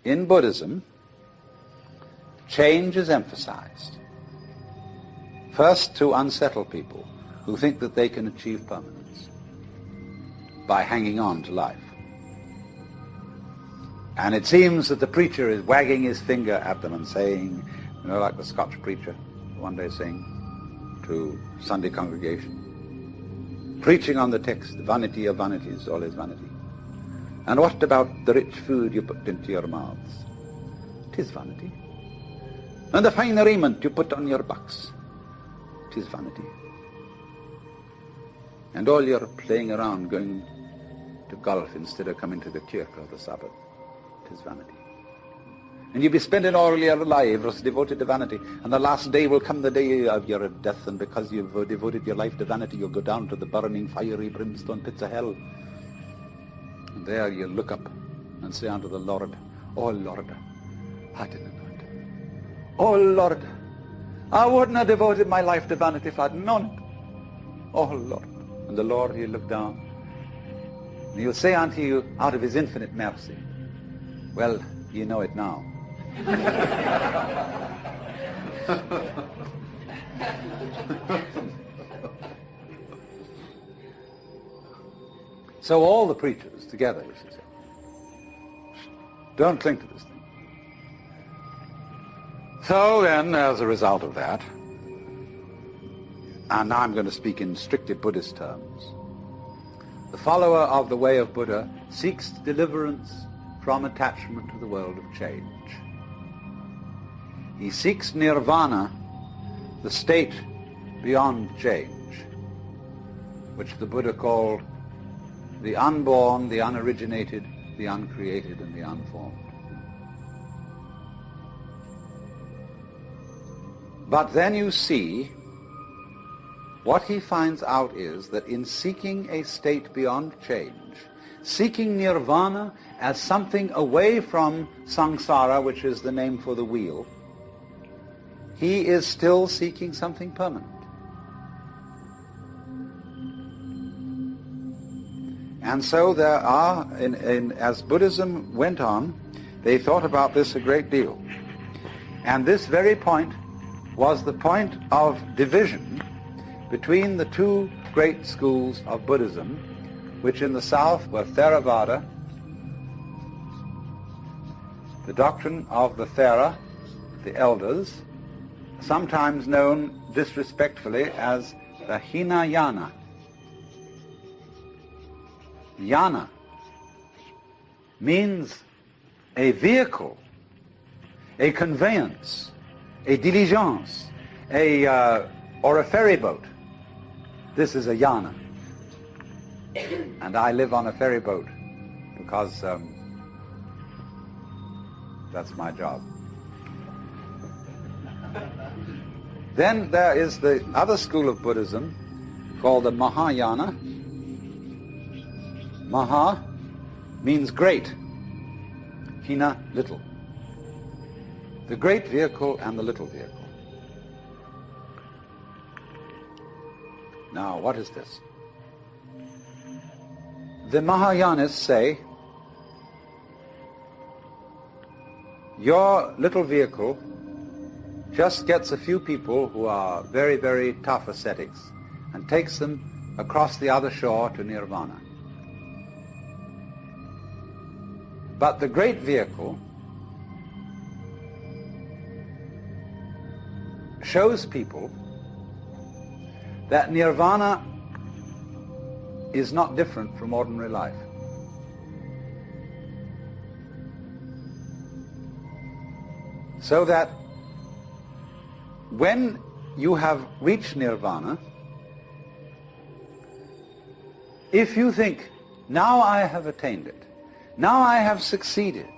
in Buddhism, change is emphasized. First, to unsettle people who think that they can achieve permanence by hanging on to life. And it seems that the preacher is wagging his finger at them and saying, you know, like the Scotch preacher one day saying to Sunday congregation, preaching on the text, vanity of vanities, all is vanity. And what about the rich food you put into your mouths? 'Tis vanity. And the fine raiment you put on your backs, 'tis vanity. And all your playing around, going to golf instead of coming to the church or the Sabbath, 'tis vanity. And you'll be spending all your lives devoted to vanity, and the last day will come, the day of your death, and because you've devoted your life to vanity, you'll go down to the burning, fiery, brimstone pits of hell. And there you look up and say unto the Lord, oh Lord, I didn't know it. Oh Lord, I wouldn't have devoted my life to vanity if I'd known it. Oh Lord. And the Lord, he'll look down, and he'll say unto you, out of his infinite mercy, well, you know it now. So all the preachers together, you see, don't cling to this thing. So then, as a result of that, and now I'm going to speak in strictly Buddhist terms, the follower of the way of Buddha seeks deliverance from attachment to the world of change. He seeks nirvana, the state beyond change, which the Buddha called the unborn, the unoriginated, the uncreated, and the unformed. But then you see, what he finds out is that in seeking a state beyond change, seeking nirvana as something away from samsara, which is the name for the wheel, he is still seeking something permanent. And so there are, as Buddhism went on, they thought about this a great deal. And this very point was the point of division between the two great schools of Buddhism, which in the south were Theravada, the doctrine of the Thera, the elders, sometimes known disrespectfully as the Hinayana. Yana means a vehicle, a conveyance, a diligence, or a ferry boat. This is a yana. And I live on a ferry boat because that's my job. Then there is the other school of Buddhism called the Mahayana. Maha means great. Hina, little. The great vehicle and the little vehicle. Now, what is this? The Mahayanists say, your little vehicle just gets a few people who are very, very tough ascetics and takes them across the other shore to nirvana. But the great vehicle shows people that nirvana is not different from ordinary life. So that when you have reached nirvana, if you think, now I have attained it, now I have succeeded,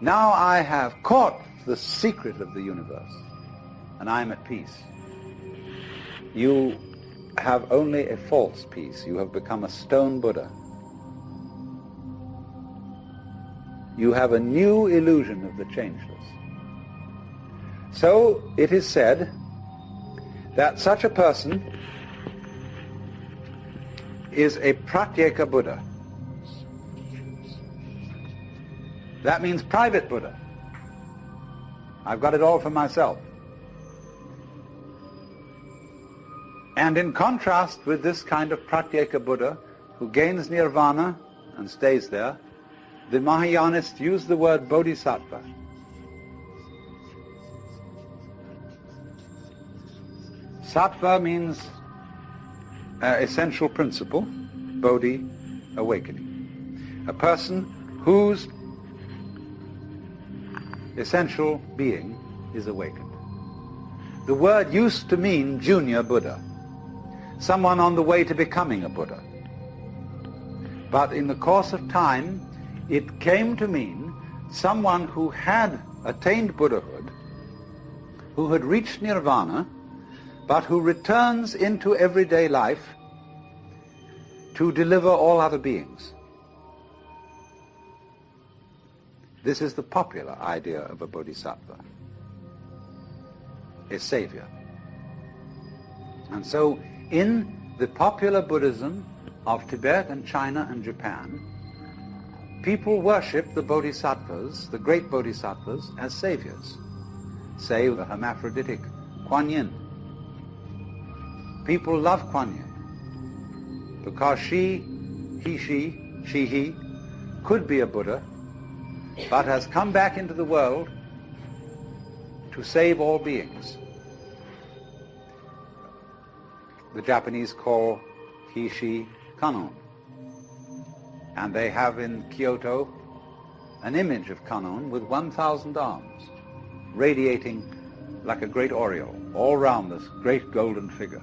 now I have caught the secret of the universe, and I am at peace, you have only a false peace. You have become a stone Buddha. You have a new illusion of the changeless. So it is said that such a person is a pratyeka Buddha. That means private Buddha. I've got it all for myself. And in contrast with this kind of pratyeka Buddha, who gains nirvana and stays there, the Mahayanists use the word bodhisattva. Sattva means essential principle, bodhi, awakening. A person whose essential being is awakened. The word used to mean junior Buddha, someone on the way to becoming a Buddha. But in the course of time, it came to mean someone who had attained Buddhahood, who had reached nirvana, but who returns into everyday life to deliver all other beings. This is the popular idea of a bodhisattva, a savior. And so in the popular Buddhism of Tibet and China and Japan, people worship the bodhisattvas, the great bodhisattvas, as saviors. Say the hermaphroditic Kuan Yin. People love Kuan Yin because she, he could be a Buddha, but has come back into the world to save all beings. The Japanese call he, she, Kannon. And they have in Kyoto an image of Kannon with 1,000 arms, radiating like a great aureole all round this great golden figure.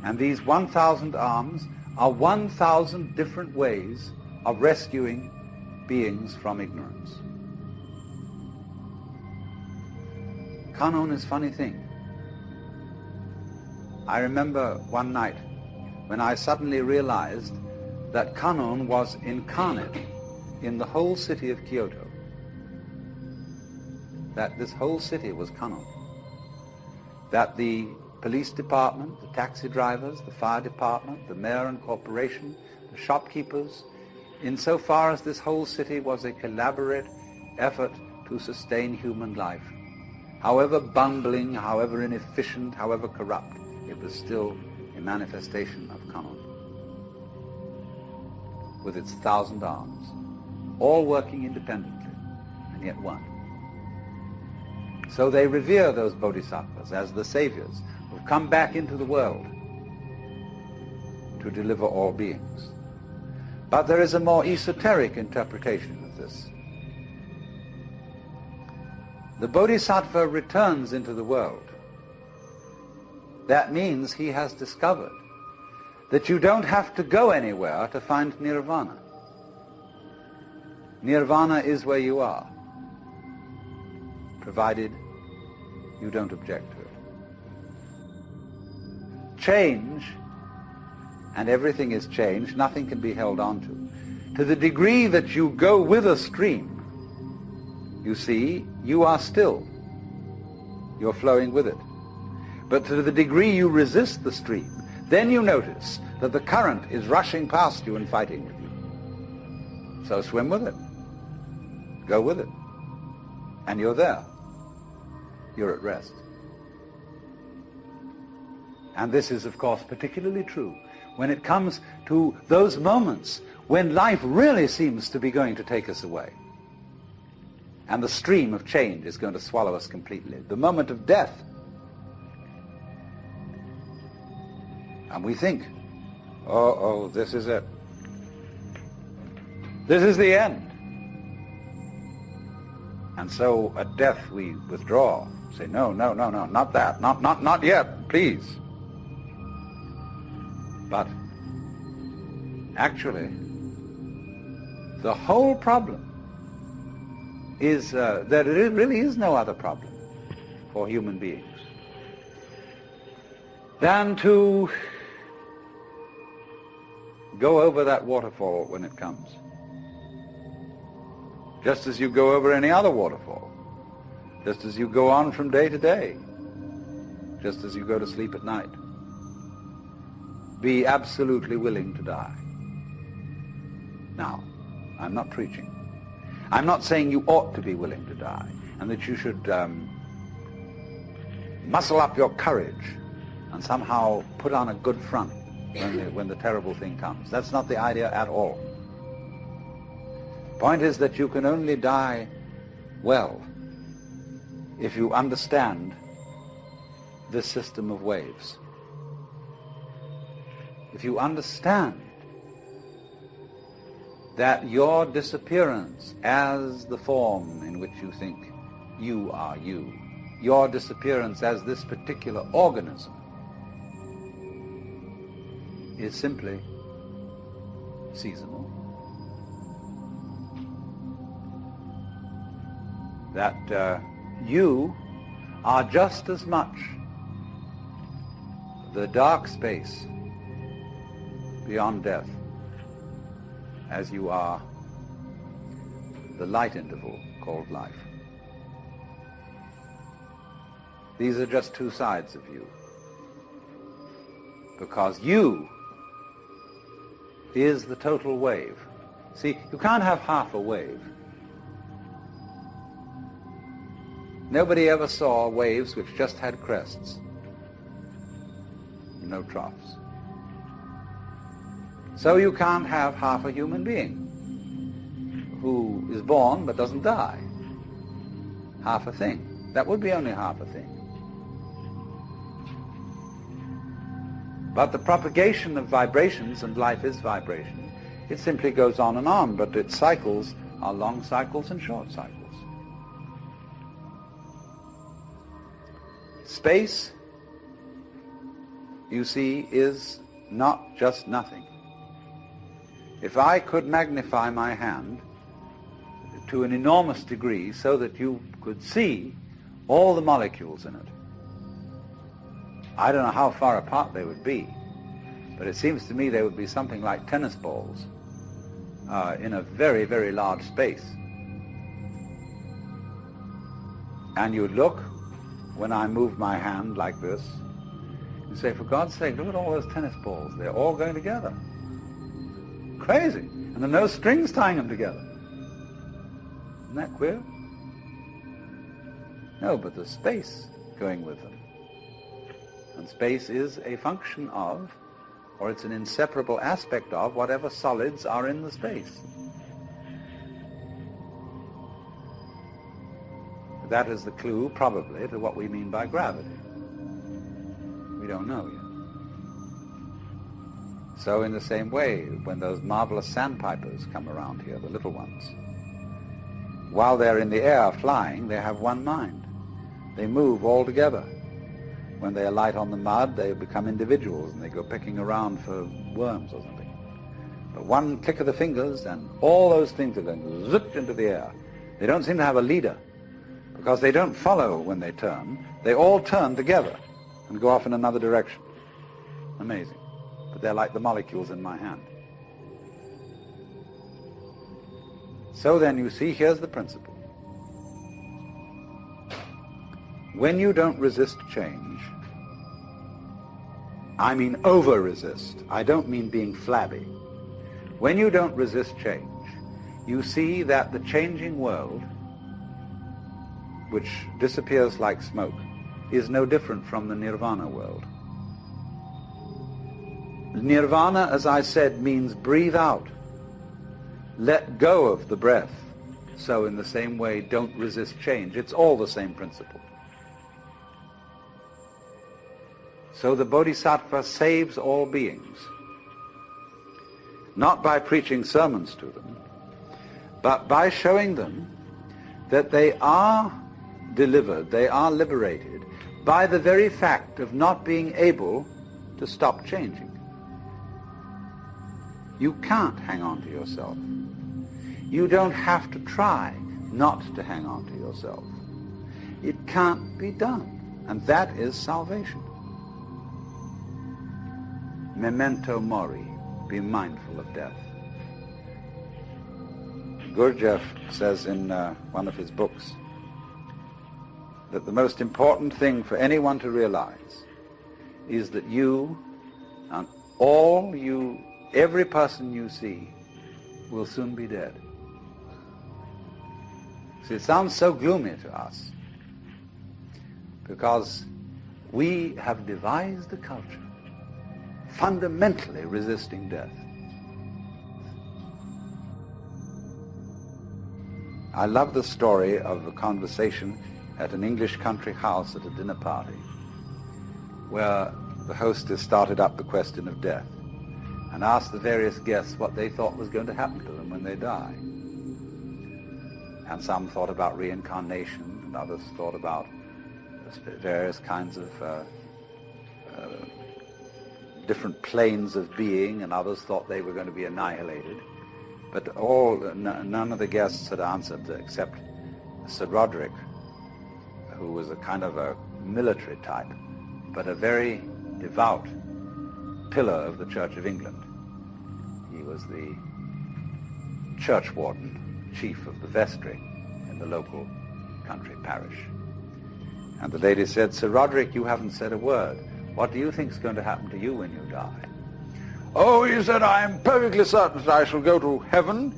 And these 1,000 arms are 1,000 different ways of rescuing beings from ignorance. Kannon is a funny thing. I remember one night when I suddenly realized that Kannon was incarnate in the whole city of Kyoto. That this whole city was Kannon. That the police department, the taxi drivers, the fire department, the mayor and corporation, the shopkeepers, insofar as this whole city was a collaborative effort to sustain human life. However bungling, however inefficient, however corrupt, it was still a manifestation of Kannon, with its 1,000 arms, all working independently, and yet one. So they revere those bodhisattvas as the saviors who've come back into the world to deliver all beings. But there is a more esoteric interpretation of this. The bodhisattva returns into the world. That means he has discovered that you don't have to go anywhere to find nirvana. Nirvana is where you are, provided you don't object to it. Change, and everything is changed, nothing can be held on to. To the degree that you go with a stream, you see, you are still. You're flowing with it. But to the degree you resist the stream, then you notice that the current is rushing past you and fighting with you. So swim with it. Go with it. And you're there. You're at rest. And this is, of course, particularly true when it comes to those moments when life really seems to be going to take us away. And the stream of change is going to swallow us completely. The moment of death. And we think, oh, this is it. This is the end. And so at death we withdraw. Say, no, not that. Not yet, please. But actually, the whole problem is that there really is no other problem for human beings than to go over that waterfall when it comes. Just as you go over any other waterfall. Just as you go on from day to day. Just as you go to sleep at night. Be absolutely willing to die. Now, I'm not preaching. I'm not saying you ought to be willing to die and that you should muscle up your courage and somehow put on a good front when the terrible thing comes. That's not the idea at all. The point is that you can only die well if you understand this system of waves. If you understand that your disappearance as the form in which you think you are you, your disappearance as this particular organism, is simply seasonal. That you are just as much the dark space beyond death as you are the light interval called life. These are just two sides of you, because you is the total wave. See, you can't have half a wave. Nobody ever saw waves which just had crests, no troughs. So you can't have half a human being who is born but doesn't die. Half a thing. That would be only half a thing. But the propagation of vibrations, and life is vibration, it simply goes on, but its cycles are long cycles and short cycles. Space, you see, is not just nothing. If I could magnify my hand to an enormous degree so that you could see all the molecules in it, I don't know how far apart they would be, but it seems to me they would be something like tennis balls in a very, very large space. And you'd look, when I move my hand like this, and say, for God's sake, look at all those tennis balls. They're all going together. Crazy. And there are no strings tying them together. Isn't that queer? No, but there's space going with them. And space is a function of, or it's an inseparable aspect of, whatever solids are in the space. That is the clue, probably, to what we mean by gravity. We don't know yet. So in the same way, when those marvelous sandpipers come around here, the little ones, while they're in the air flying, they have one mind. They move all together. When they alight on the mud, they become individuals and they go picking around for worms or something. But one click of the fingers and all those things are going zip into the air. They don't seem to have a leader because they don't follow when they turn. They all turn together and go off in another direction. Amazing. But they're like the molecules in my hand. So then you see, here's the principle. When you don't resist change, I mean over-resist. I don't mean being flabby. When you don't resist change, you see that the changing world, which disappears like smoke, is no different from the nirvana world. Nirvana, as I said, means breathe out. Let go of the breath. So in the same way, don't resist change. It's all the same principle. So the Bodhisattva saves all beings, not by preaching sermons to them, but by showing them that they are delivered, they are liberated by the very fact of not being able to stop changing. You can't hang on to yourself. You don't have to try not to hang on to yourself. It can't be done, and that is salvation. Memento mori, be mindful of death. Gurdjieff says in one of his books that the most important thing for anyone to realize is that you and every person you see will soon be dead. See, it sounds so gloomy to us because we have devised a culture fundamentally resisting death. I love the story of a conversation at an English country house at a dinner party where the hostess started up the question of death and asked the various guests what they thought was going to happen to them when they die. And some thought about reincarnation, and others thought about various kinds of different planes of being, and others thought they were going to be annihilated. But none of the guests had answered except Sir Roderick, who was a kind of a military type, but a very devout pillar of the Church of England. He was the church warden, chief of the vestry in the local country parish. And the lady said, "Sir Roderick, you haven't said a word. What do you think is going to happen to you when you die?" "Oh," he said, "I am perfectly certain that I shall go to heaven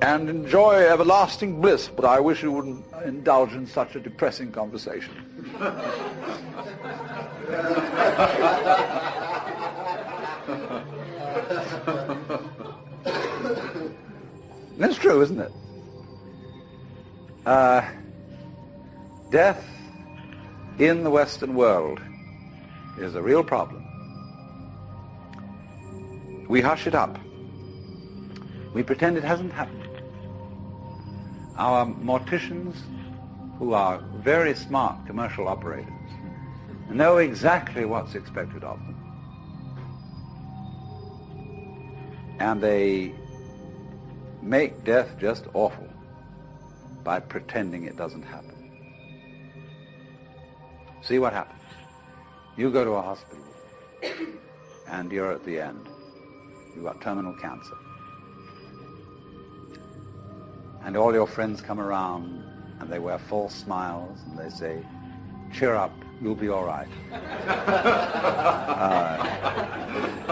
and enjoy everlasting bliss, but I wish you wouldn't indulge in such a depressing conversation." That's true, isn't it? Death in the Western world is a real problem. We hush it up. We pretend it hasn't happened. Our morticians, who are very smart commercial operators, know exactly what's expected of them. And they make death just awful by pretending it doesn't happen. See what happens. You go to a hospital and you're at the end. You've got terminal cancer. And all your friends come around and they wear false smiles and they say, "Cheer up, you'll be all right.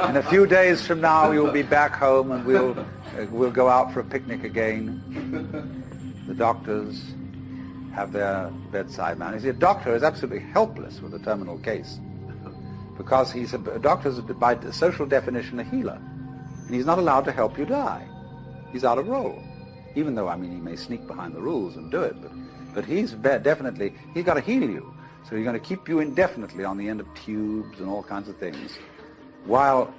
In a few days from now you'll be back home and we'll go out for a picnic again." The doctors have their bedside manner. You see, a doctor is absolutely helpless with a terminal case because a doctor is by social definition a healer. And he's not allowed to help you die. He's out of role. Even though, he may sneak behind the rules and do it, but he's got to heal you. So he's going to keep you indefinitely on the end of tubes and all kinds of things. While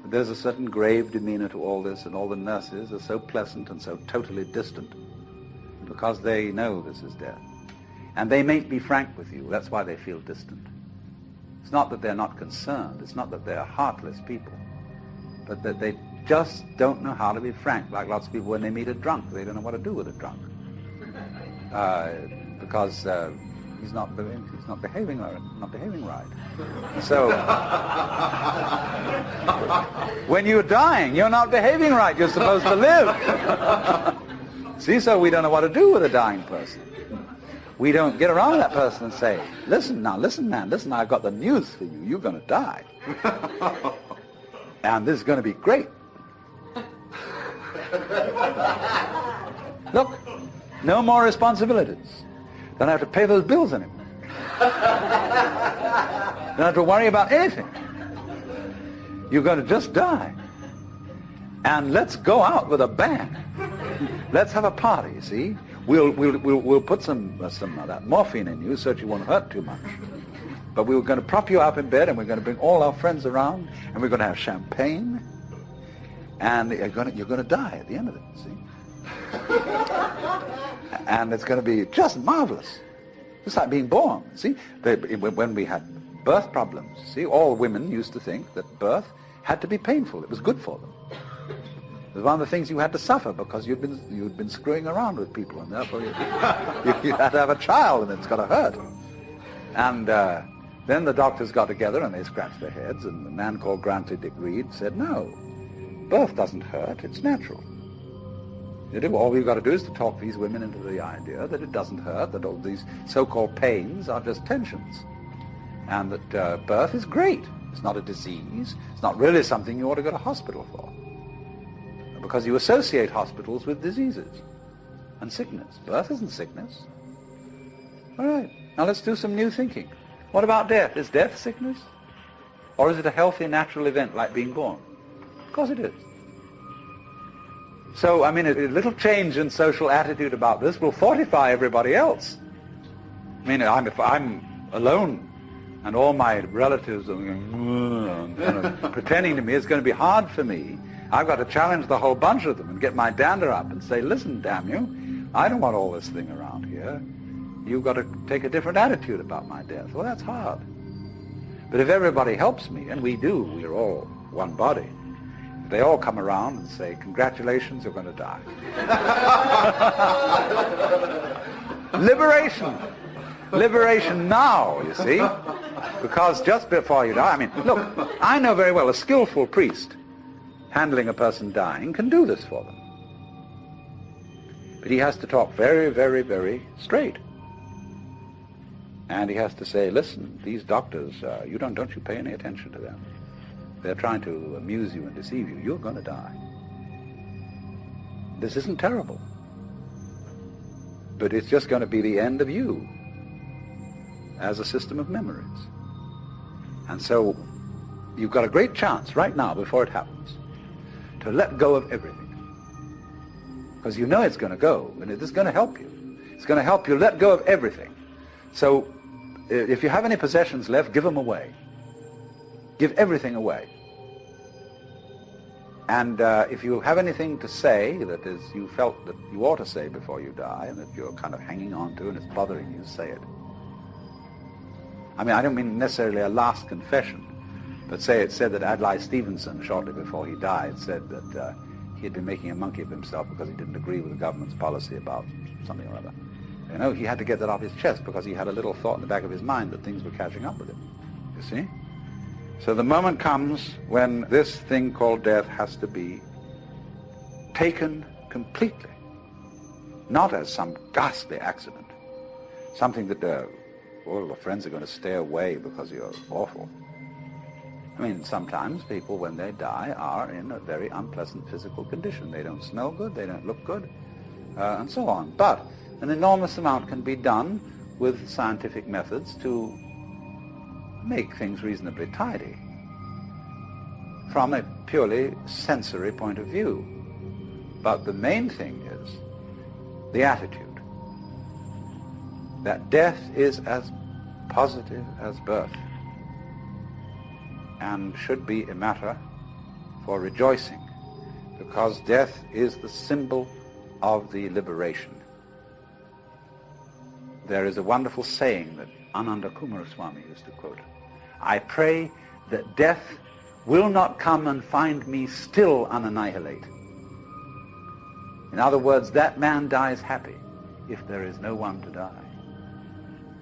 there's a certain grave demeanor to all this, and all the nurses are so pleasant and so totally distant because they know this is death. And they mayn't be frank with you. That's why they feel distant. It's not that they're not concerned. It's not that they're heartless people, but that they just don't know how to be frank, like lots of people when they meet a drunk. They don't know what to do with a drunk because he's not behaving right. So when you're dying, you're not behaving right. You're supposed to live. See, so we don't know what to do with a dying person. We don't get around that person and say, listen, man, I've got the news for you. You're going to die. And this is going to be great. Look, no more responsibilities. Don't have to pay those bills anymore. Don't have to worry about anything. You're going to just die. And let's go out with a bang. Let's have a party, see? We'll put some of that morphine in you so that you won't hurt too much. But we're going to prop you up in bed, and we're going to bring all our friends around, and we're going to have champagne, and you're going to die at the end of it, see? And it's going to be just marvelous. It's like being born, see? When we had birth problems, see, all women used to think that birth had to be painful. It was good for them. It was one of the things you had to suffer because you'd been screwing around with people, and therefore you had to have a child, and it's got to hurt. And then the doctors got together and they scratched their heads, and a man called Grantley Dick Reed said, "No, birth doesn't hurt, it's natural. All we've got to do is to talk these women into the idea that it doesn't hurt, that all these so-called pains are just tensions, and that birth is great. It's not a disease. It's not really something you ought to go to hospital for, because you associate hospitals with diseases. and sickness. Birth isn't sickness. All right, now let's do some new thinking. What about death? Is death sickness? Or is it a healthy, natural event like being born? Of course it is. So, I mean, a little change in social attitude about this will fortify everybody else. I mean, if I'm alone and all my relatives are going, kind of pretending to me, it's going to be hard for me. I've got to challenge the whole bunch of them and get my dander up and say, listen, damn you, I don't want all this thing around here. You've got to take a different attitude about my death. Well, that's hard. But if everybody helps me, and we do, we're all one body, if they all come around and say, congratulations, you're going to die. Liberation. Liberation now, you see. Because just before you die, I mean, look, I know very well a skillful priest handling a person dying can do this for them. But he has to talk very, very, very straight. And he has to say, listen, these doctors, don't you pay any attention to them. They're trying to amuse you and deceive you. You're going to die. This isn't terrible. But it's just going to be the end of you as a system of memories. And so you've got a great chance right now, before it happens, to let go of everything. Because you know it's going to go, and it is going to help you. It's going to help you let go of everything. So if you have any possessions left, give them away. Give everything away. And if you have anything to say that is you felt that you ought to say before you die, and that you're kind of hanging on to and it's bothering you, say it. I mean, I don't mean necessarily a last confession, but say it said that Adlai Stevenson, shortly before he died, said that he had been making a monkey of himself because he didn't agree with the government's policy about something or other. You know, he had to get that off his chest because he had a little thought in the back of his mind that things were catching up with him. You see? So the moment comes when this thing called death has to be taken completely, not as some ghastly accident, something that all the friends are going to stay away because you're awful. I mean, sometimes people, when they die, are in a very unpleasant physical condition. They don't smell good, they don't look good, and so on. But an enormous amount can be done with scientific methods to make things reasonably tidy from a purely sensory point of view. But the main thing is the attitude, that death is as positive as birth and should be a matter for rejoicing, because death is the symbol of the liberation. There is a wonderful saying that Ananda Kumaraswamy used to quote: I pray that death will not come and find me still unannihilate. In other words, that man dies happy if there is no one to die.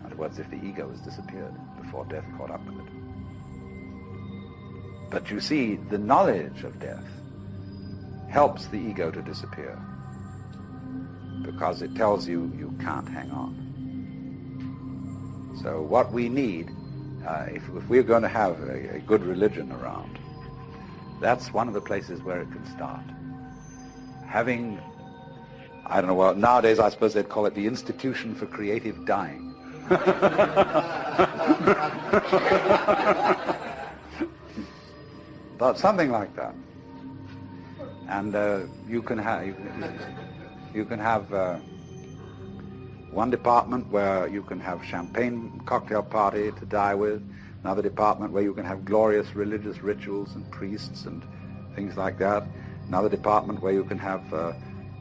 In other words, if the ego has disappeared before death caught up with it. But you see, the knowledge of death helps the ego to disappear, because it tells you you can't hang on. So what we need, if we're going to have a good religion around, that's one of the places where it can start. Having, I don't know, well, nowadays I suppose they'd call it the Institution for Creative Dying. But something like that. And you can have one department where you can have champagne cocktail party to die with, another department where you can have glorious religious rituals and priests and things like that, another department where you can have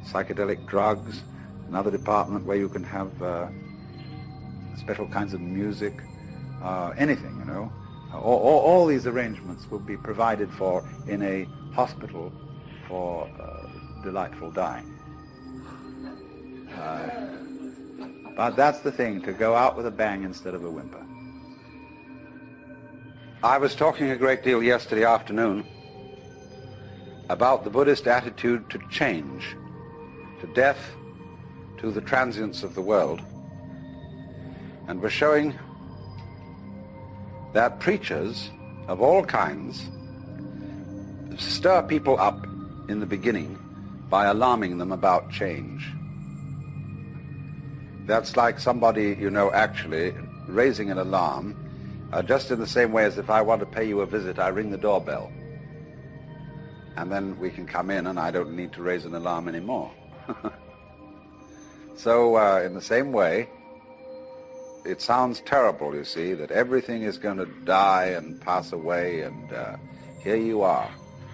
psychedelic drugs, another department where you can have special kinds of music, anything, you know. All these arrangements will be provided for in a hospital for delightful dying. But that's the thing, to go out with a bang instead of a whimper. I was talking a great deal yesterday afternoon about the Buddhist attitude to change, to death, to the transience of the world, and was showing that preachers of all kinds stir people up in the beginning by alarming them about change. That's like somebody, actually raising an alarm, just in the same way as if I want to pay you a visit, I ring the doorbell. And then we can come in and I don't need to raise an alarm anymore. So in the same way, it sounds terrible, you see, that everything is going to die and pass away, and here you are,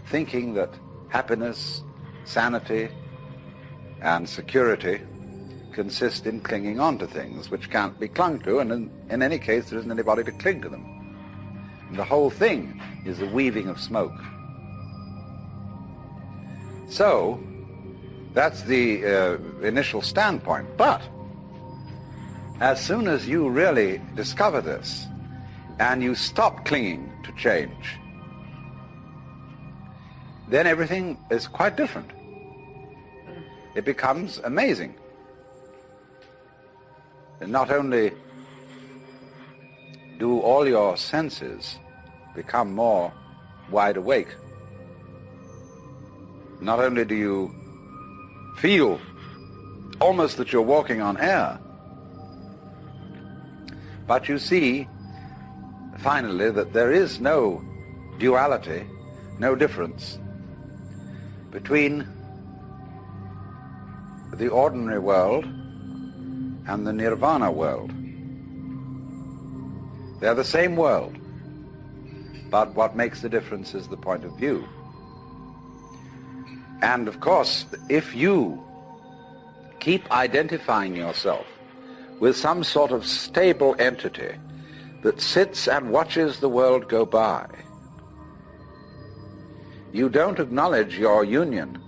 thinking that happiness, sanity, and security consist in clinging on to things which can't be clung to, and in any case there isn't anybody to cling to them. And the whole thing is a weaving of smoke. So that's the initial standpoint. But as soon as you really discover this and you stop clinging to change, then everything is quite different. It becomes amazing. And not only do all your senses become more wide awake, not only do you feel almost that you're walking on air, but you see finally that there is no duality, no difference between the ordinary world and the nirvana world. They're the same world, but what makes the difference is the point of view. And of course, if you keep identifying yourself with some sort of stable entity that sits and watches the world go by, you don't acknowledge your union,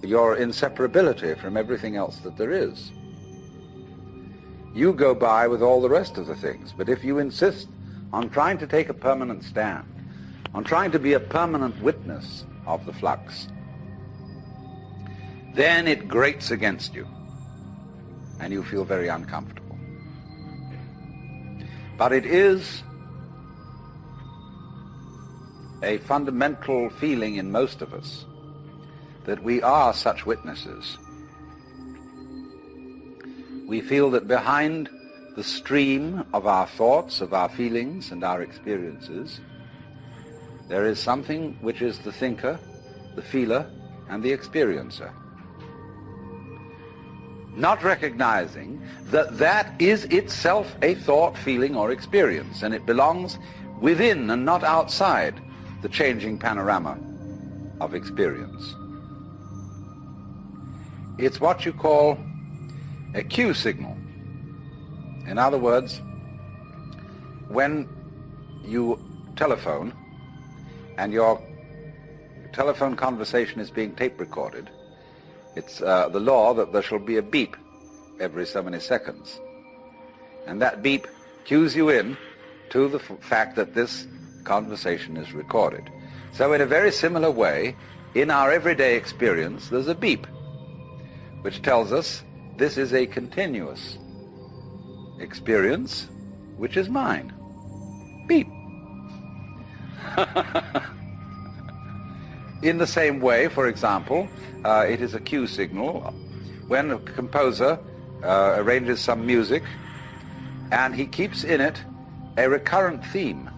your inseparability from everything else that there is. You go by with all the rest of the things, but if you insist on trying to take a permanent stand, on trying to be a permanent witness of the flux, then it grates against you, and you feel very uncomfortable. But it is a fundamental feeling in most of us that we are such witnesses. We feel that behind the stream of our thoughts, of our feelings and our experiences, there is something which is the thinker, the feeler, and the experiencer. Not recognizing that that is itself a thought, feeling, or experience, and it belongs within and not outside the changing panorama of experience. It's what you call a cue signal. In other words, when you telephone and your telephone conversation is being tape recorded, it's the law that there shall be a beep every so many seconds. And that beep cues you in to the fact that this conversation is recorded. So in a very similar way, in our everyday experience, there's a beep which tells us this is a continuous experience, which is mine. Beep. In the same way, for example, it is a cue signal when a composer arranges some music and he keeps in it a recurrent theme,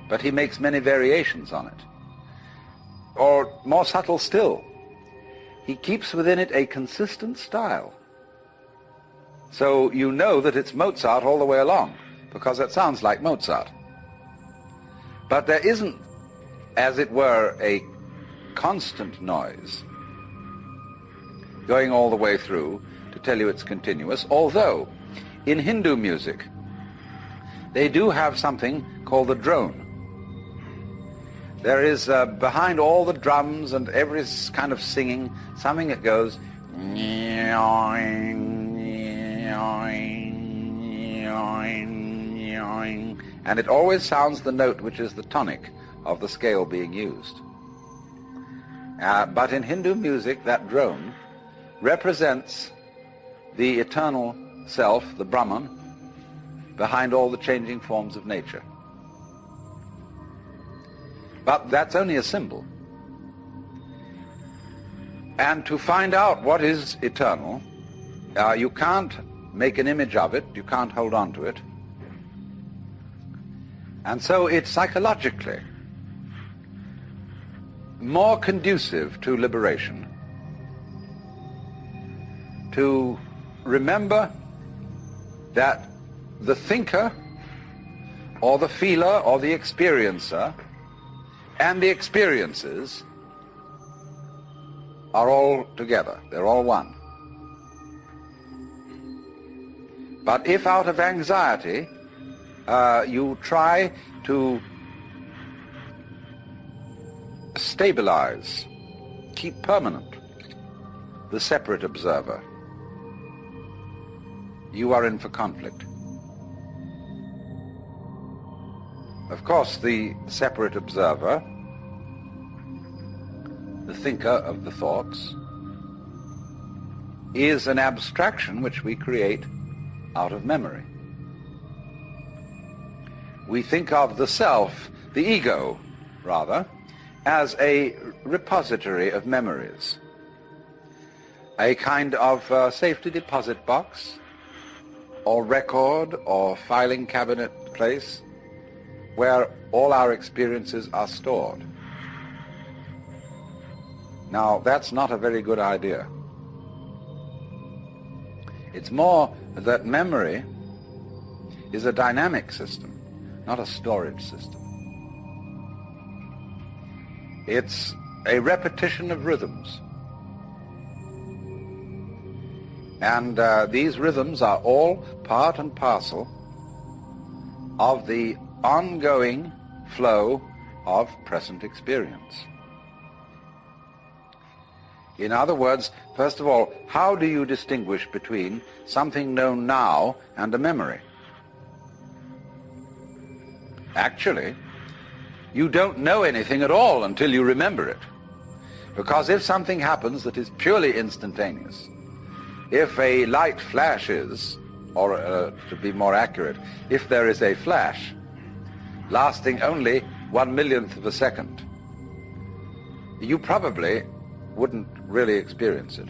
but he makes many variations on it. Or more subtle still, he keeps within it a consistent style. So you know that it's Mozart all the way along, because it sounds like Mozart. But there isn't, as it were, a constant noise going all the way through to tell you it's continuous, although in Hindu music they do have something called the drone. There is behind all the drums and every kind of singing something that goes, and it always sounds the note which is the tonic of the scale being used. But in Hindu music, that drone represents the eternal self, the Brahman, behind all the changing forms of nature. But that's only a symbol. And to find out what is eternal, You can't make an image of it, you can't hold on to it. And so it's psychologically more conducive to liberation to remember that the thinker or the feeler or the experiencer and the experiences are all together, they're all one. But if out of anxiety you try to stabilize, keep permanent the separate observer, you are in for conflict. Of course, the separate observer, the thinker of the thoughts, is an abstraction which we create out of memory. We think of the self, the ego, rather, as a repository of memories, a kind of safety deposit box or record or filing cabinet place where all our experiences are stored. Now, that's not a very good idea. It's more that memory is a dynamic system, not a storage system. It's a repetition of rhythms. And these rhythms are all part and parcel of the ongoing flow of present experience. In other words, first of all, how do you distinguish between something known now and a memory? Actually, you don't know anything at all until you remember it. Because if something happens that is purely instantaneous, if a light flashes, or to be more accurate, if there is a flash lasting only 1/1,000,000th of a second, you probably wouldn't really experience it,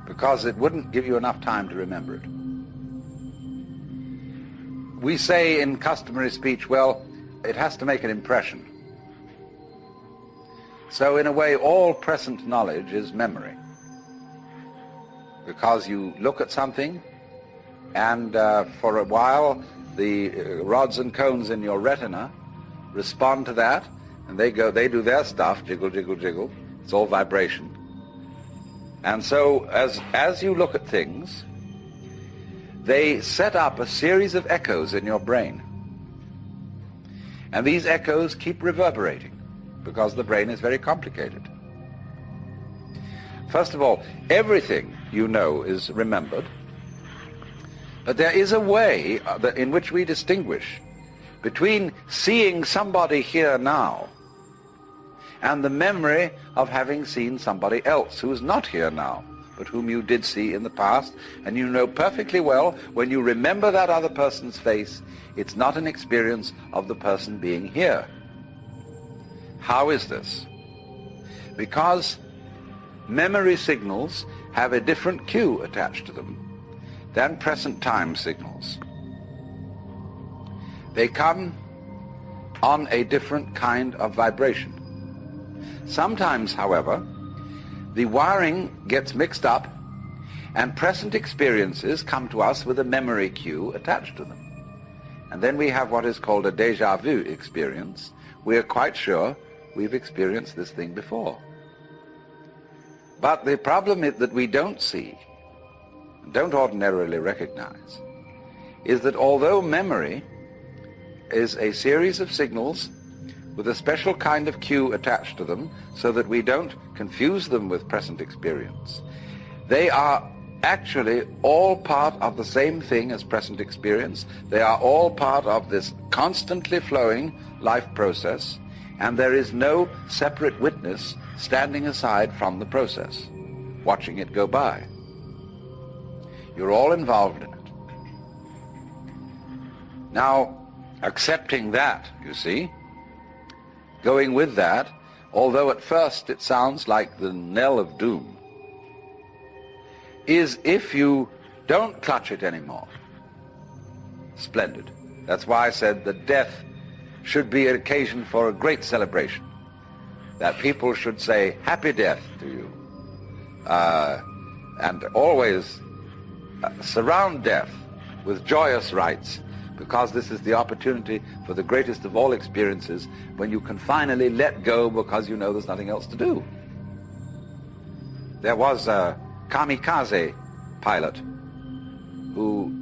because it wouldn't give you enough time to remember it. We say in customary speech, well, it has to make an impression. So in a way, all present knowledge is memory, because you look at something and for a while the rods and cones in your retina respond to that, and they do their stuff, jiggle, jiggle, jiggle. It's all vibration. And so as you look at things, they set up a series of echoes in your brain. And these echoes keep reverberating, because the brain is very complicated. First of all, everything you know is remembered, but there is a way in which we distinguish between seeing somebody here now and the memory of having seen somebody else who is not here now, but whom you did see in the past, and you know perfectly well when you remember that other person's face, it's not an experience of the person being here. How is this? Because memory signals have a different cue attached to them than present time signals. They come on a different kind of vibration. Sometimes, however, the wiring gets mixed up and present experiences come to us with a memory cue attached to them. And then we have what is called a déjà vu experience. We are quite sure we've experienced this thing before. But the problem is that we don't see, don't ordinarily recognize, is that although memory is a series of signals with a special kind of cue attached to them so that we don't confuse them with present experience, they are actually all part of the same thing as present experience. They are all part of this constantly flowing life process, and there is no separate witness standing aside from the process, watching it go by. You're all involved in it. Now, accepting that, you see, going with that, although at first it sounds like the knell of doom, is if you don't clutch it anymore. Splendid. That's why I said that death should be an occasion for a great celebration. That people should say, happy death to you. And always surround death with joyous rites, because this is the opportunity for the greatest of all experiences, when you can finally let go because you know there's nothing else to do. There was a kamikaze pilot who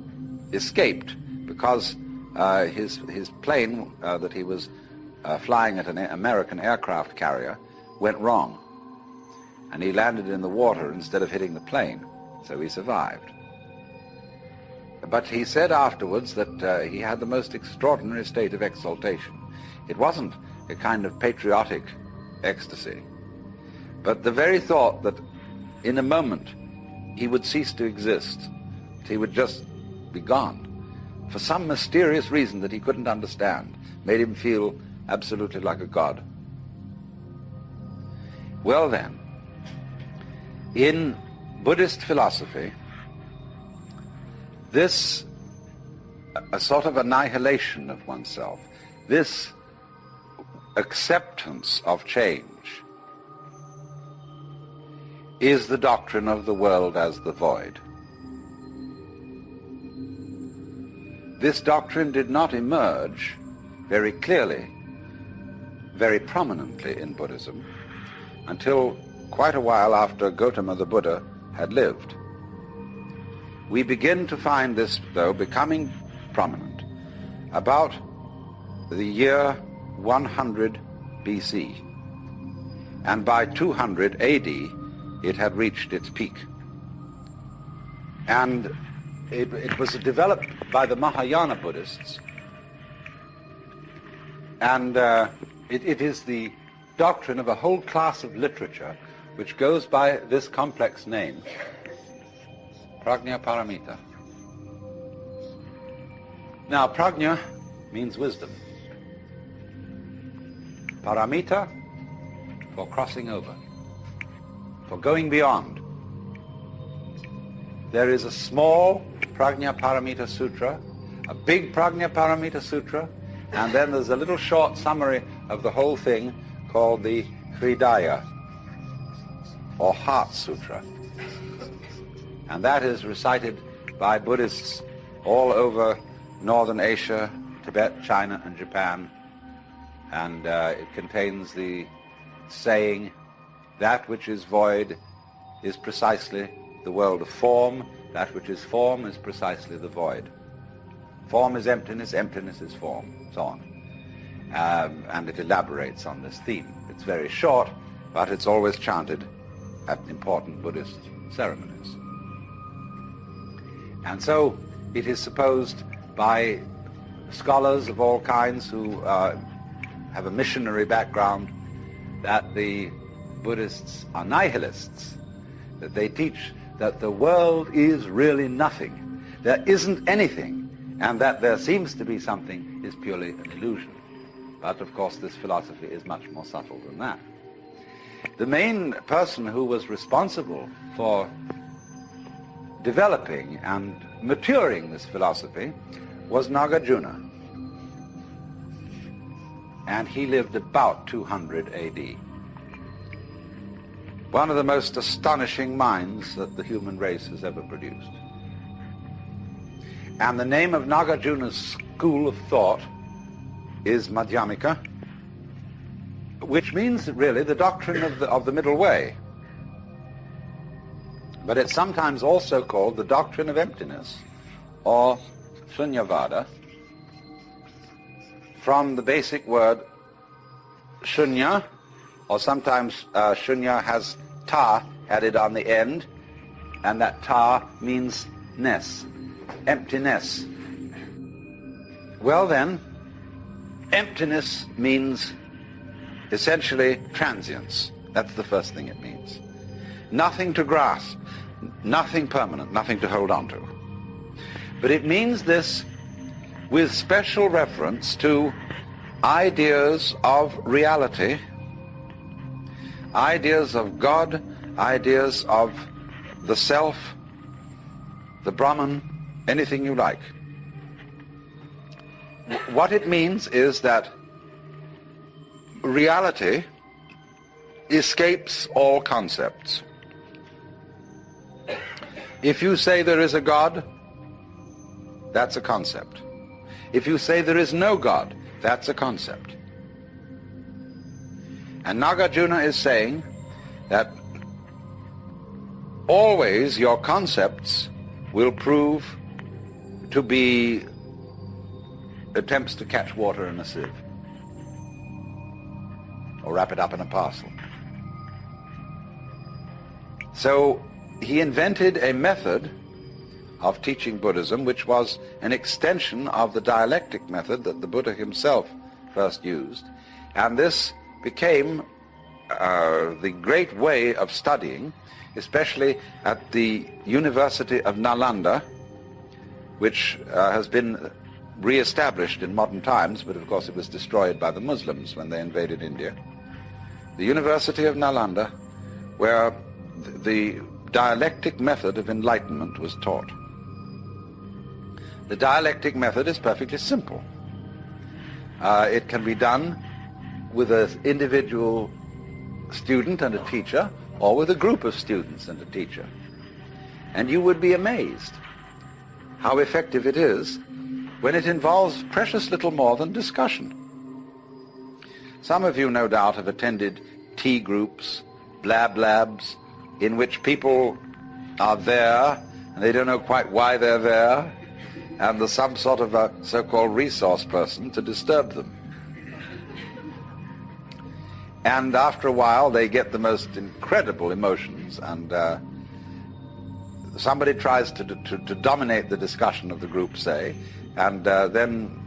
escaped because his plane that he was flying at an American aircraft carrier went wrong, and he landed in the water instead of hitting the plane, so he survived. But he said afterwards that he had the most extraordinary state of exaltation. It wasn't a kind of patriotic ecstasy, but the very thought that in a moment he would cease to exist, that he would just be gone, for some mysterious reason that he couldn't understand, made him feel absolutely like a god. Well then, in Buddhist philosophy, this a sort of annihilation of oneself, this acceptance of change, is the doctrine of the world as the void. This doctrine did not emerge very clearly, very prominently in Buddhism until quite a while after Gautama the Buddha had lived. We begin to find this, though, becoming prominent about the year 100 BC. And by 200 AD, it had reached its peak. And it was developed by the Mahayana Buddhists. And it is the doctrine of a whole class of literature which goes by this complex name, Prajna Paramita. Now, Prajna means wisdom. Paramita, for crossing over, for going beyond. There is a small Prajna Paramita Sutra, a big Prajna Paramita Sutra, and then there's a little short summary of the whole thing called the Hridaya, or Heart Sutra. And that is recited by Buddhists all over Northern Asia, Tibet, China, and Japan. And it contains the saying, that which is void is precisely the world of form, that which is form is precisely the void. Form is emptiness, emptiness is form, so on. And it elaborates on this theme. It's very short, but it's always chanted at important Buddhist ceremonies. And so it is supposed by scholars of all kinds who have a missionary background that the Buddhists are nihilists, that they teach that the world is really nothing, there isn't anything, and that there seems to be something is purely an illusion. But of course this philosophy is much more subtle than that. The main person who was responsible for developing and maturing this philosophy was Nagarjuna. And he lived about 200 AD. One of the most astonishing minds that the human race has ever produced. And the name of Nagarjuna's school of thought is Madhyamika, which means really the doctrine of the middle way. But it's sometimes also called the doctrine of emptiness, or Shunyavada, from the basic word shunya, or sometimes shunya has ta added on the end, and that ta means ness, emptiness. Well then, emptiness means essentially transience. That's the first thing it means. Nothing to grasp, nothing permanent, nothing to hold on to. But it means this with special reference to ideas of reality, ideas of God, ideas of the self, the Brahman, anything you like. What it means is that reality escapes all concepts. If you say there is a God, that's a concept. If you say there is no God, that's a concept. And Nagarjuna is saying that always your concepts will prove to be attempts to catch water in a sieve or wrap it up in a parcel. So he invented a method of teaching Buddhism which was an extension of the dialectic method that the Buddha himself first used, and this became the great way of studying, especially at the University of Nalanda, which has been re-established in modern times, but of course it was destroyed by the Muslims when they invaded India. The University of Nalanda, where the dialectic method of enlightenment was taught. The dialectic method is perfectly simple. It can be done with an individual student and a teacher, or with a group of students and a teacher. And you would be amazed how effective it is when it involves precious little more than discussion. Some of you, no doubt, have attended tea groups, blab labs, in which people are there and they don't know quite why they're there, and there's some sort of a so-called resource person to disturb them. And after a while they get the most incredible emotions, and somebody tries to dominate the discussion of the group, say, and then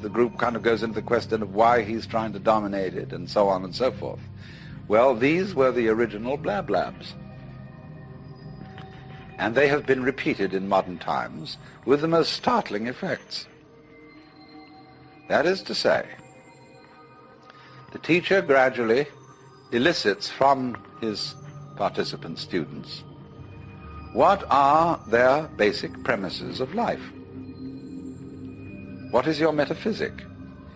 the group kind of goes into the question of why he's trying to dominate it, and so on and so forth. Well, these were the original blab labs. And they have been repeated in modern times with the most startling effects. That is to say, the teacher gradually elicits from his participant students what are their basic premises of life. What is your metaphysic?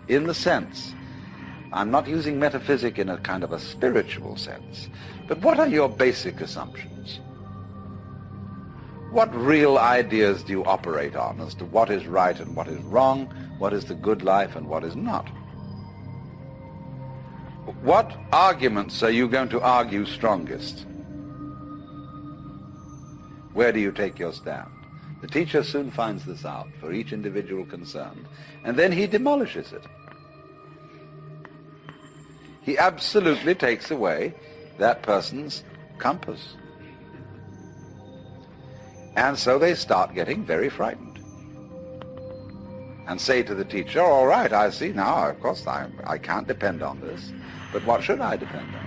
In the sense, I'm not using metaphysic in a kind of a spiritual sense, but what are your basic assumptions? What real ideas do you operate on as to what is right and what is wrong, what is the good life and what is not? What arguments are you going to argue strongest? Where do you take your stand? The teacher soon finds this out for each individual concerned, and then he demolishes it. He absolutely takes away that person's compass. And so they start getting very frightened and say to the teacher, all right, I see now, of course I can't depend on this, but what should I depend on?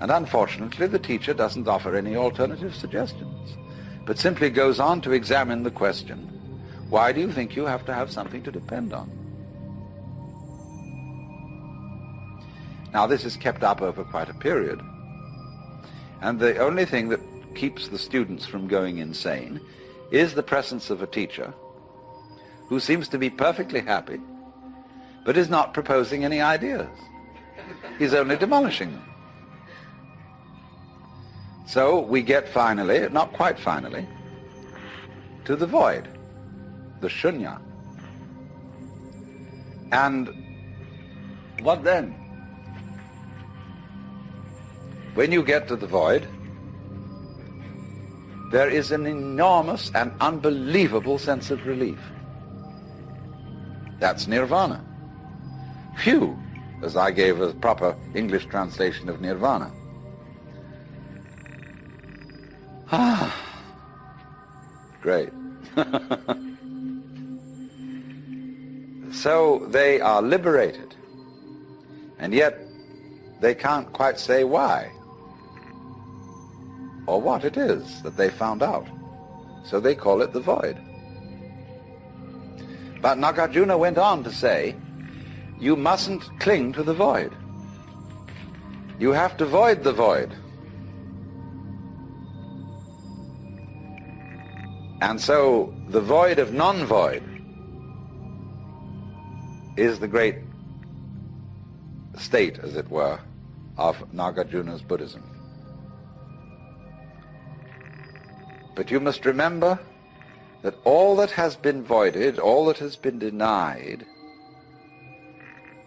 And unfortunately, the teacher doesn't offer any alternative suggestions, but simply goes on to examine the question, why do you think you have to have something to depend on? Now, this is kept up over quite a period, and the only thing that keeps the students from going insane is the presence of a teacher who seems to be perfectly happy, but is not proposing any ideas. He's only demolishing them. So we get finally, not quite finally, to the void, the shunya. And what then? When you get to the void, there is an enormous and unbelievable sense of relief. That's nirvana. Phew, as I gave a proper English translation of nirvana. Ah, great. So they are liberated, and yet they can't quite say why or what it is that they found out. So they call it the void. But Nagarjuna went on to say, you mustn't cling to the void. You have to void the void. And so the void of non-void is the great state, as it were, of Nagarjuna's Buddhism. But you must remember that all that has been voided, all that has been denied,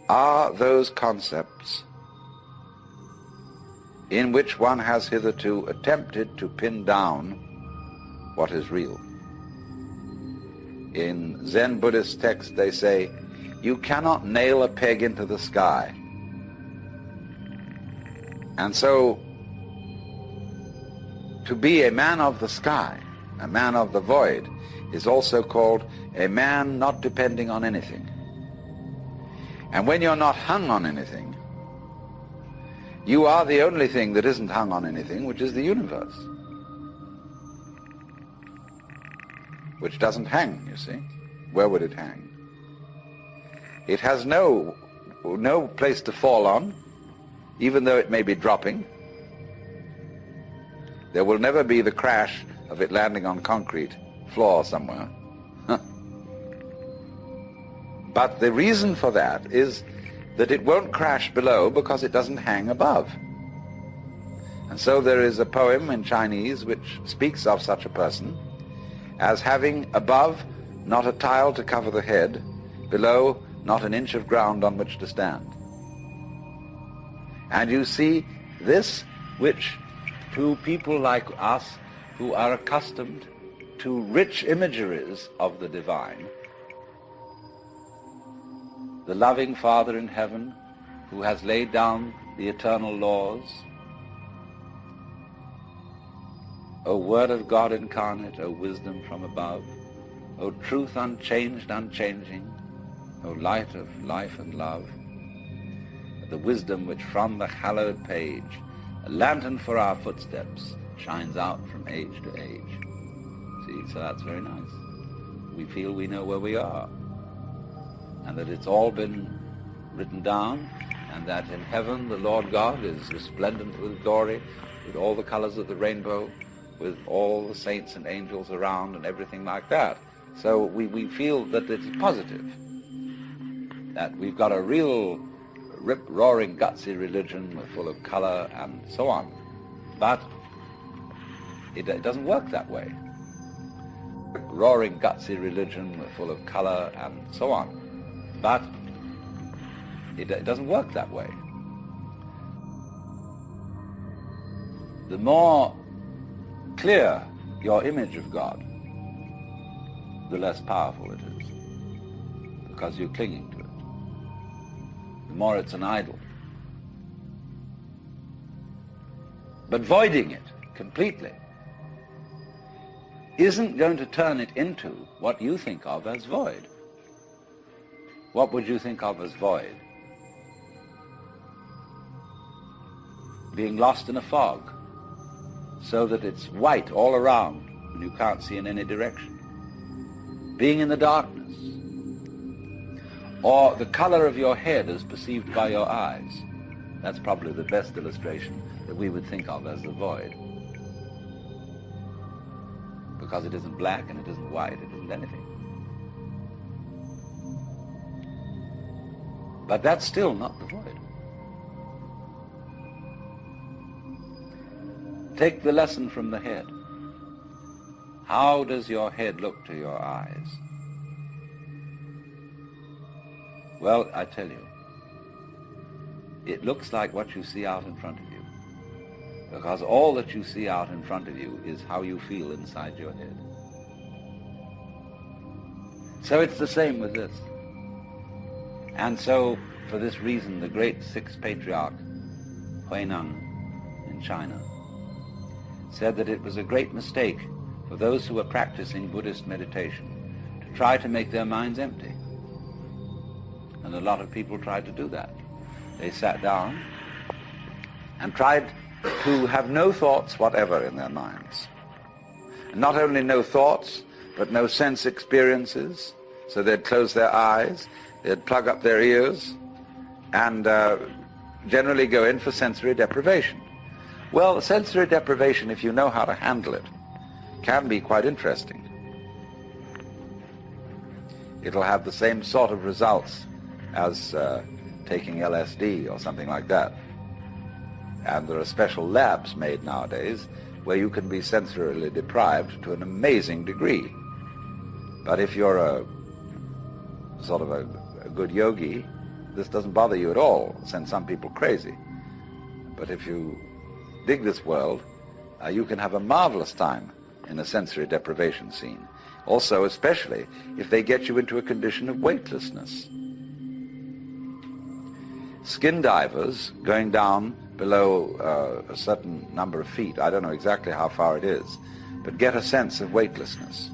are those concepts in which one has hitherto attempted to pin down what is real. In Zen Buddhist texts they say, you cannot nail a peg into the sky. And so, to be a man of the sky, a man of the void, is also called a man not depending on anything. And when you're not hung on anything, you are the only thing that isn't hung on anything, which is the universe. Which doesn't hang, you see. Where would it hang? It has no place to fall on, even though it may be dropping. There will never be the crash of it landing on concrete floor somewhere. But the reason for that is that it won't crash below because it doesn't hang above. And so there is a poem in Chinese which speaks of such a person as having above not a tile to cover the head, below not an inch of ground on which to stand. And you see, this which to people like us who are accustomed to rich imageries of the divine, the loving Father in heaven who has laid down the eternal laws, O Word of God incarnate, O wisdom from above, O truth unchanged, unchanging, O light of life and love, the wisdom which from the hallowed page, a lantern for our footsteps, shines out from age to age. See, so that's very nice. We feel we know where we are, and that it's all been written down, and that in heaven the Lord God is resplendent with glory, with all the colors of the rainbow, with all the saints and angels around and everything like that. So we feel that it's positive, that we've got a real rip-roaring, gutsy religion full of color and so on. But it doesn't work that way. Rip-roaring, gutsy religion full of color and so on. But it doesn't work that way. The more clear your image of God, the less powerful it is, because you're clinging to it. The more it's an idol. But voiding it completely isn't going to turn it into what you think of as void. What would you think of as void? Being lost in a fog, so that it's white all around and you can't see in any direction. Being in the darkness. Or the color of your head as perceived by your eyes. That's probably the best illustration that we would think of as the void. Because it isn't black and it isn't white, it isn't anything. But that's still not the void. Take the lesson from the head. How does your head look to your eyes? Well, I tell you, it looks like what you see out in front of you. Because all that you see out in front of you is how you feel inside your head. So it's the same with this. And so, for this reason, the great sixth patriarch, Huineng, in China, said that it was a great mistake for those who were practicing Buddhist meditation to try to make their minds empty. And a lot of people tried to do that. They sat down and tried to have no thoughts whatever in their minds. And not only no thoughts, but no sense experiences. So they'd close their eyes, they'd plug up their ears, and generally go in for sensory deprivation. Well, sensory deprivation, if you know how to handle it, can be quite interesting. it'll have the same sort of results as taking LSD or something like that. And there are special labs made nowadays where you can be sensorily deprived to an amazing degree. But if you're a sort of a good yogi, this doesn't bother you at all. It sends some people crazy. But if you dig this world, you can have a marvelous time in a sensory deprivation scene. Also, especially if they get you into a condition of weightlessness. Skin divers going down below a certain number of feet, I don't know exactly how far it is, but get a sense of weightlessness.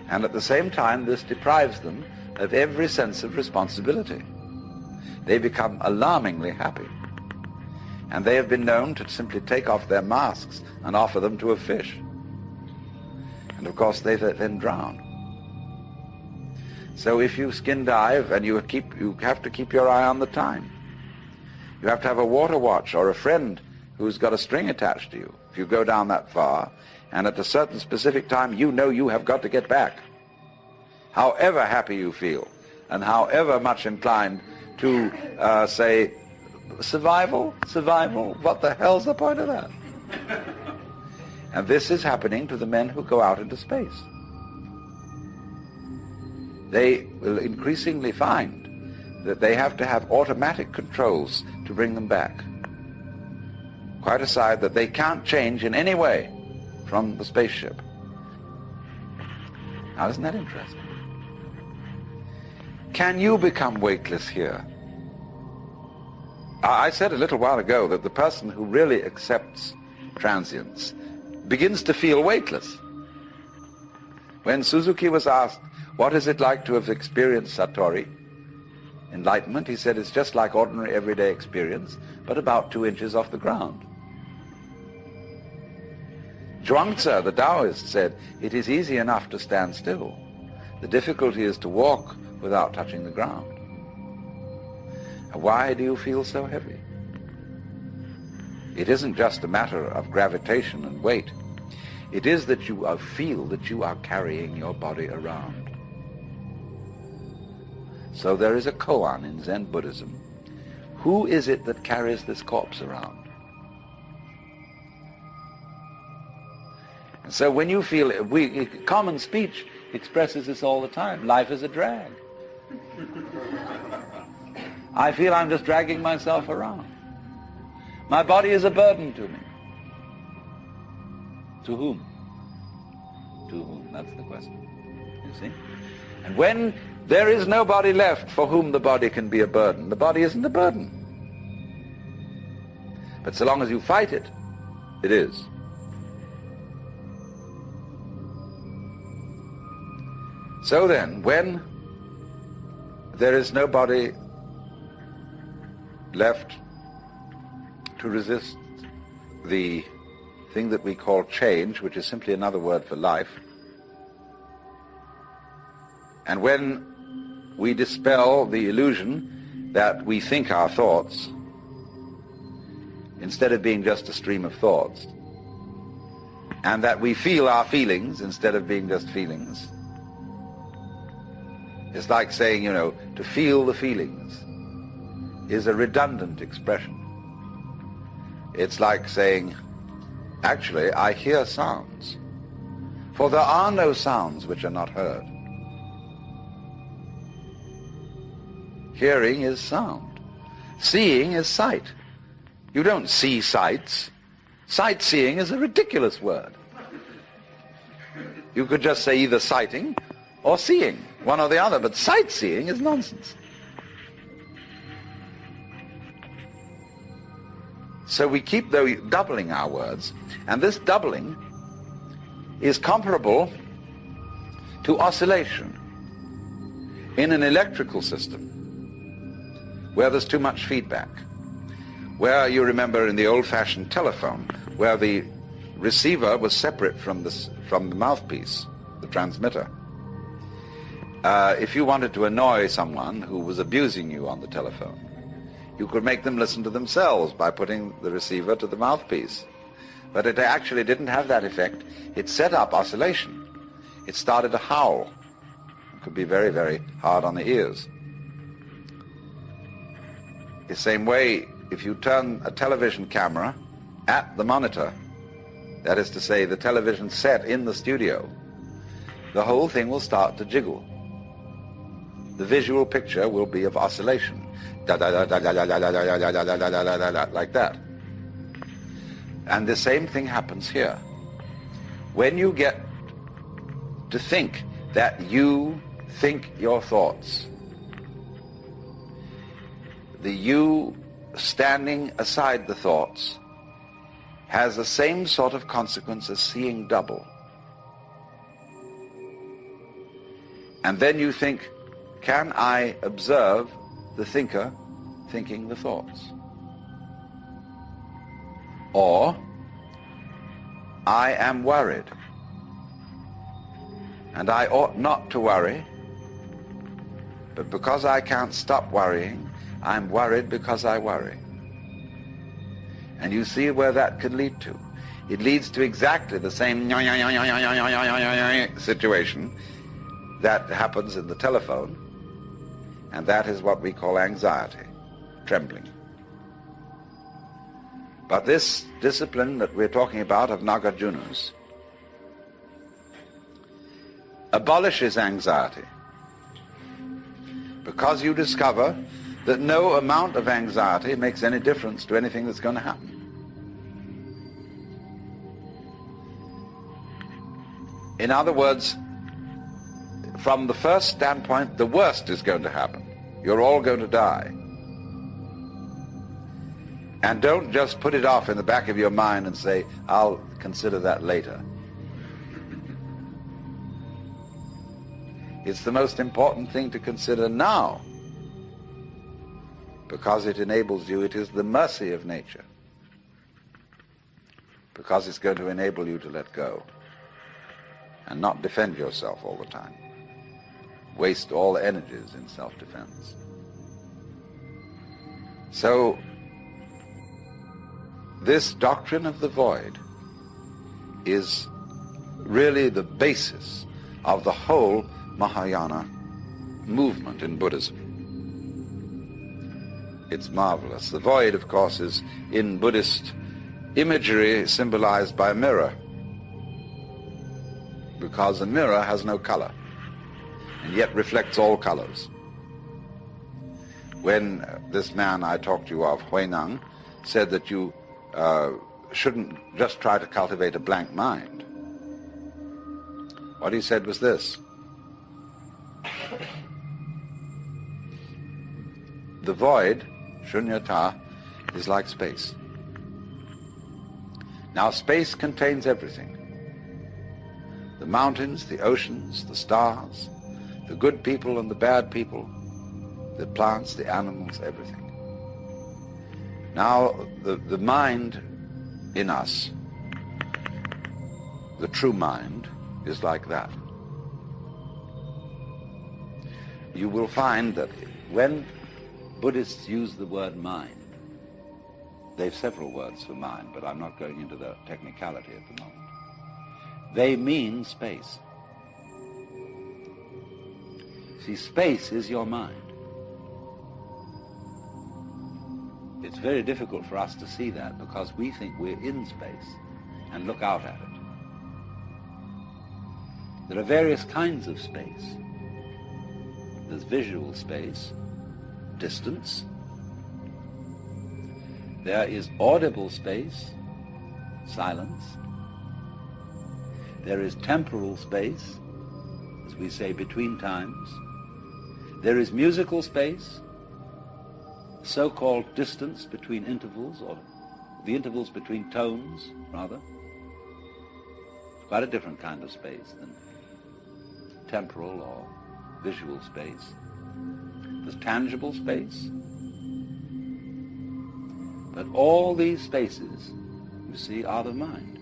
And at the same time, this deprives them of every sense of responsibility. They become alarmingly happy. And they have been known to simply take off their masks and offer them to a fish. And of course they then drown. So if you skin dive, and you have to keep your eye on the time. You have to have a water watch or a friend who's got a string attached to you. If you go down that far, and at a certain specific time you know you have got to get back. However happy you feel, and however much inclined to say, survival, what the hell's the point of that? And this is happening to the men who go out into space. They will increasingly find that they have to have automatic controls to bring them back. Quite aside that they can't change in any way from the spaceship. Now, isn't that interesting? Can you become weightless here? I said a little while ago that the person who really accepts transience begins to feel weightless. When Suzuki was asked, what is it like to have experienced Satori, enlightenment, he said, it's just like ordinary everyday experience, but about 2 inches off the ground. Zhuangzi, the Taoist, said, it is easy enough to stand still. The difficulty is to walk without touching the ground. Why do you feel so heavy? It isn't just a matter of gravitation and weight. It is that you feel that you are carrying your body around. So there is a koan in Zen Buddhism. Who is it that carries this corpse around? And so when you feel, common speech expresses this all the time. Life is a drag. I feel I'm just dragging myself around. My body is a burden to me. To whom? To whom? That's the question. You see? And when there is nobody left for whom the body can be a burden, the body isn't a burden. But so long as you fight it, it is. So then, when there is nobody left to resist the thing that we call change, which is simply another word for life, and when we dispel the illusion that we think our thoughts, instead of being just a stream of thoughts, and that we feel our feelings instead of being just feelings, it's like saying, to feel the feelings is a redundant expression. It's like saying, actually, I hear sounds, for there are no sounds which are not heard. Hearing is sound. Seeing is sight. You don't see sights. Sightseeing is a ridiculous word. You could just say either sighting or seeing, one or the other, but sightseeing is nonsense. So we keep doubling our words, and this doubling is comparable to oscillation in an electrical system where there's too much feedback, where you remember in the old-fashioned telephone, where the receiver was separate from the mouthpiece, the transmitter. If you wanted to annoy someone who was abusing you on the telephone, you could make them listen to themselves by putting the receiver to the mouthpiece. But it actually didn't have that effect. It set up oscillation. It started to howl. could be very, very hard on the ears. The same way, if you turn a television camera at the monitor, that is to say, the television set in the studio, the whole thing will start to jiggle. The visual picture will be of oscillation, like that. And the same thing happens here. When you get to think that you think your thoughts, the you standing aside the thoughts has the same sort of consequence as seeing double. And then you think, can I observe the thinker thinking the thoughts? Or, I am worried, and I ought not to worry, but because I can't stop worrying, I'm worried because I worry. And you see where that could lead to. It leads to exactly the same situation that happens in the telephone, and that is what we call anxiety, trembling. But this discipline that we're talking about of Nagarjuna's abolishes anxiety, because you discover that no amount of anxiety makes any difference to anything that's going to happen. In other words, from the first standpoint, the worst is going to happen. You're all going to die. And don't just put it off in the back of your mind and say, I'll consider that later. It's the most important thing to consider now, because it enables you. It is the mercy of nature, because it's going to enable you to let go and not defend yourself all the time. Waste all energies in self-defense. So, this doctrine of the void is really the basis of the whole Mahayana movement in Buddhism. It's marvelous. The void, of course, is in Buddhist imagery symbolized by a mirror, because a mirror has no color and yet reflects all colors. When this man I talked to you of, Huineng, said that you shouldn't just try to cultivate a blank mind, what he said was this: the void, shunyata, is like space. Now, space contains everything: the mountains, the oceans, the stars, the good people and the bad people, the plants, the animals, everything. Now, the mind in us, the true mind, is like that. You will find that when Buddhists use the word mind, they've several words for mind, but I'm not going into the technicality at the moment. They mean space. See, space is your mind. It's very difficult for us to see that, because we think we're in space and look out at it. There are various kinds of space. There's visual space, distance. There is audible space, silence. There is temporal space, as we say, between times. There is musical space, so-called distance between intervals, or the intervals between tones, rather. It's quite a different kind of space than temporal or visual space. There's tangible space. But all these spaces, you see, are the mind.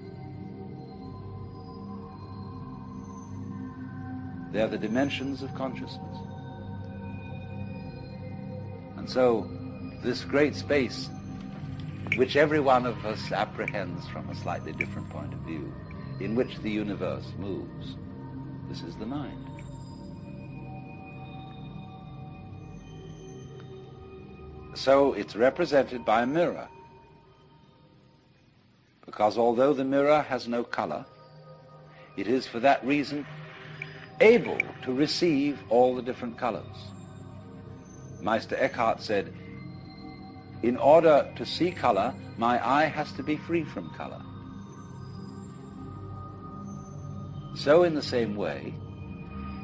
They are the dimensions of consciousness. And so, this great space, which every one of us apprehends from a slightly different point of view, in which the universe moves, this is the mind. so it's represented by a mirror. Because although the mirror has no color, it is for that reason able to receive all the different colors. Meister Eckhart said, in order to see color, my eye has to be free from color. So in the same way,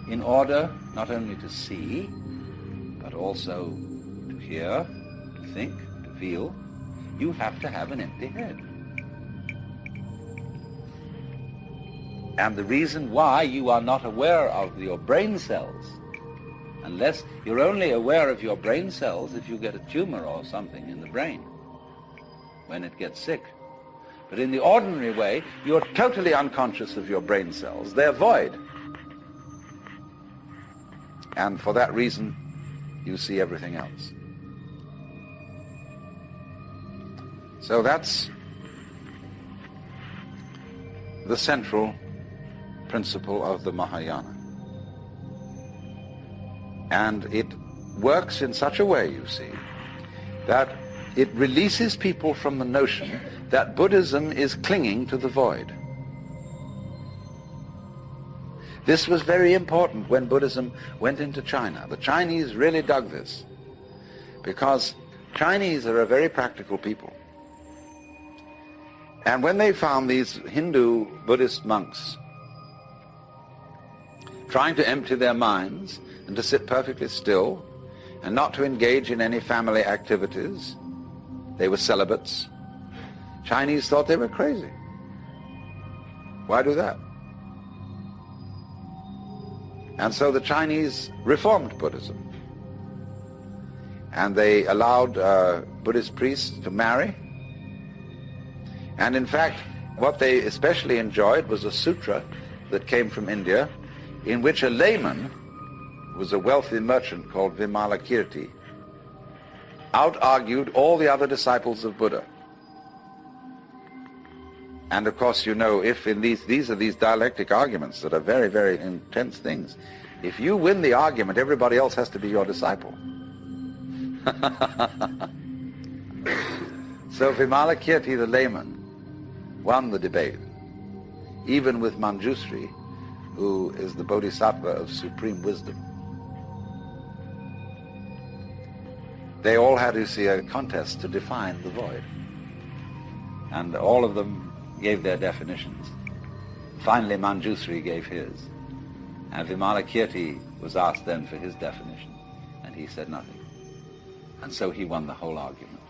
in order not only to see, but also to hear, to think, to feel, you have to have an empty head. And the reason why you are not aware of your brain cells, unless you're only aware of your brain cells if you get a tumor or something in the brain, when it gets sick. But in the ordinary way, you're totally unconscious of your brain cells. They're void. And for that reason, you see everything else. So that's the central principle of the Mahayana. And it works in such a way, you see, that it releases people from the notion that Buddhism is clinging to the void. This was very important when Buddhism went into China. The Chinese really dug this, because Chinese are a very practical people. And when they found these Hindu Buddhist monks trying to empty their minds and to sit perfectly still and not to engage in any family activities, they were celibates. Chinese thought they were crazy. Why do that? And so the Chinese reformed Buddhism. And they allowed Buddhist priests to marry. And in fact, what they especially enjoyed was a sutra that came from India, in which a layman, who was a wealthy merchant called Vimalakirti, out-argued all the other disciples of Buddha. And of course, you know, if in these are these dialectic arguments that are very, very intense things, if you win the argument, everybody else has to be your disciple. So Vimalakirti, the layman, won the debate, even with Manjusri, who is the bodhisattva of supreme wisdom. They all had to see a contest to define the void. And all of them gave their definitions. Finally, Manjusri gave his. And Vimalakirti was asked then for his definition, and he said nothing. And so he won the whole argument.